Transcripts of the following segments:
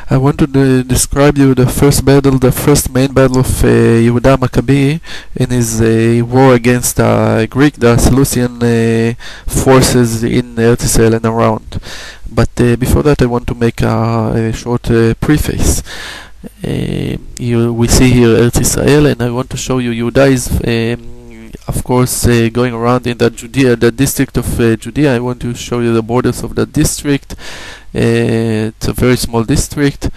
I want to describe you the first battle, the first main battle of Yehudah Hamacabee in his war against the Greek, the Seleucian forces in Eretz Israel and around. But before that, I want to make a short preface. We see here Eretz Israel, and I want to show you Yehudah is of course going around in the Judea, the district of Judea. I want to show you the borders of the district. It's a very small district.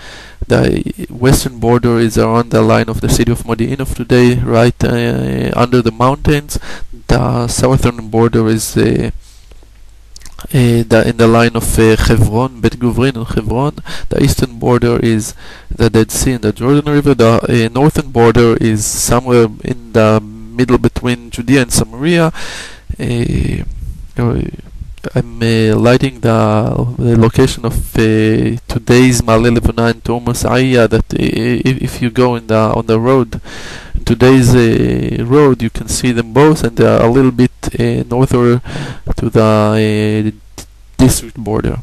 The western border is around the line of the city of Modi'in of today, right under the mountains. The southern border is in the line of Hebron, Bet Guvrin and Hebron. The eastern border is the Dead Sea and the Jordan River. The northern border is somewhere in the middle between Judea and Samaria. I'm lighting the location of today's Ma'ale Levana and Tor Mosaiah, that if you go on the road, today's road, you can see them both, and they are a little bit norther to the district border.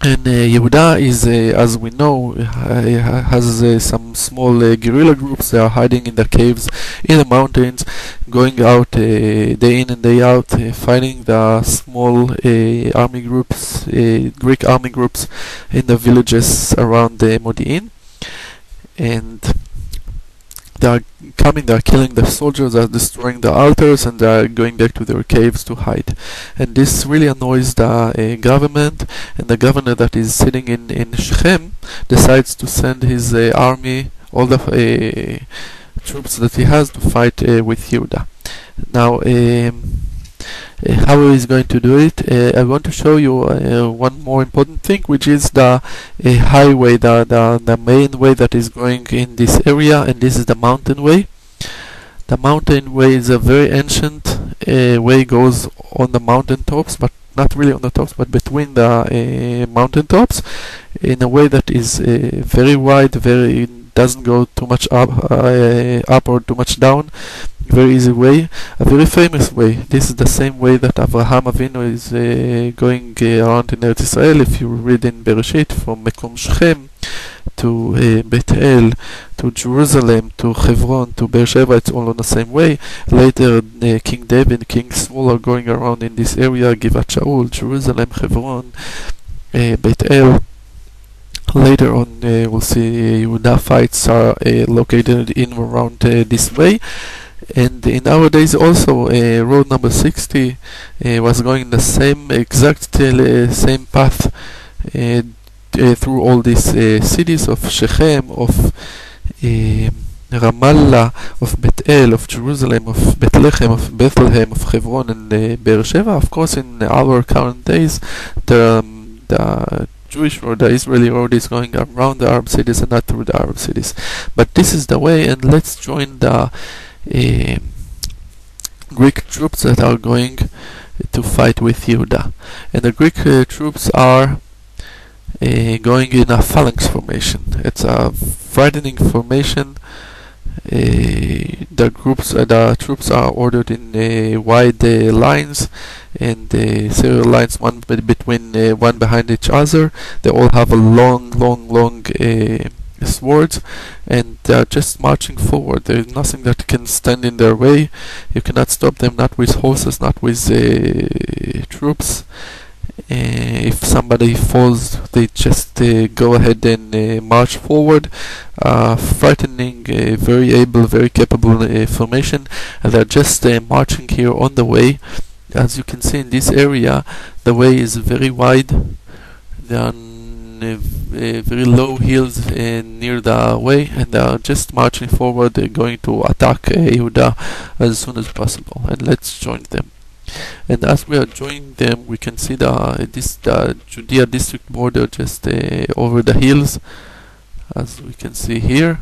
And Yehudah is, as we know, has some small guerrilla groups. They are hiding in the caves, in the mountains, going out day in and day out, fighting the small army groups, Greek army groups in the villages around Modi'in. And they are coming, they are killing the soldiers, they are destroying the altars, and they are going back to their caves to hide. And this really annoys the government, and the governor that is sitting in Shechem decides to send his army, all the troops that he has, to fight with Yehudah. Now, how he is going to do it, I want to show you one more important thing, which is the highway, the main way that is going in this area, and this is the mountain way. The mountain way is a very ancient way, goes on the mountain tops, but not really on the tops, but between the mountain tops, in a way that is very wide, doesn't go too much up or too much down. Very easy way, a very famous way. This is the same way that Avraham Avinu is going around in Eretz Israel. If you read in Bereshit, from Mekom Shechem to Beit El, to Jerusalem, to Hebron, to Beersheba, it's all on the same way. Later, King David, King Saul are going around in this area, Givat Shaul, Jerusalem, Hebron, Beit El. Later on, we'll see Yehudah fights are located in around this way. And in our days also, road number 60 was going the same exact same path through all these cities of Shechem, of Ramallah, of Beit El, of Jerusalem, of Bethlehem, of Hebron, and Beersheba. Of course, in our current days, the Jewish road, the Israeli road, is going around the Arab cities and not through the Arab cities. But this is the way, and let's join the Greek troops that are going to fight with Yehudah. And the Greek troops are going in a phalanx formation. It's a frightening formation. The troops are ordered in wide lines, and serial lines, one behind each other. They all have a long swords, and they are just marching forward. There is nothing that can stand in their way. You cannot stop them, not with horses, not with troops. If somebody falls, they just go ahead and march forward. Frightening, very able, very capable formation, and they're just marching here on the way. As you can see in this area, the way is very wide. There are very low hills near the way, and they are just marching forward. They're going to attack Yehudah as soon as possible, and let's join them. And as we are joining them, we can see the Judea district border just over the hills, as we can see here.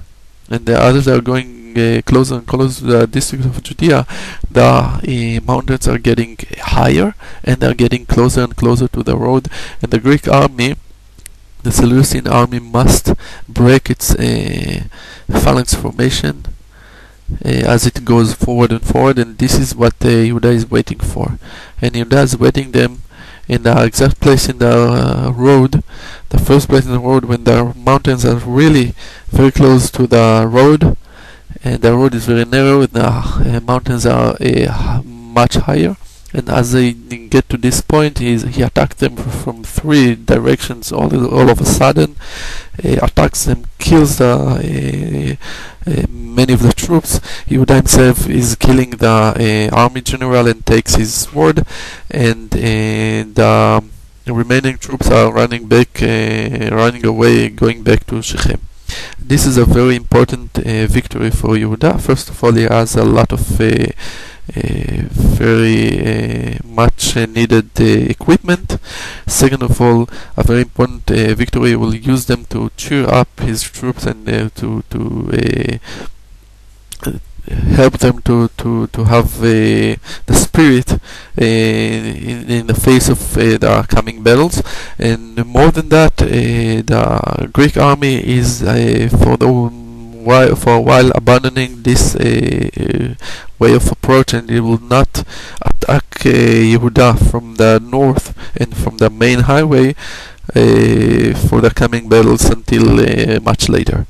And the others are going closer and closer to the district of Judea. The mountains are getting higher, and they are getting closer and closer to the road. And the Greek army, the Seleucian army, must break its phalanx formation as it goes forward and forward, and this is what Yehudah is waiting for. And Yehudah is waiting them in the exact place in the road the first place in the road when the mountains are really very close to the road, and the road is very narrow, and the mountains are much higher. And as they get to this point, he attacks them from three directions all of a sudden. Attacks them, kills many of the troops. Yehudah himself is killing the army general and takes his sword, and the remaining troops are running away, going back to Shechem. This is a very important victory for Yehudah. First of all, he has a lot of very much needed equipment. Second of all, a very important victory. Will use them to cheer up his troops and to help them to have the spirit in the face of the coming battles. And more than that, the Greek army is for a while abandoning this way of approach, and it will not attack Yehudah from the north and from the main highway for the coming battles until much later.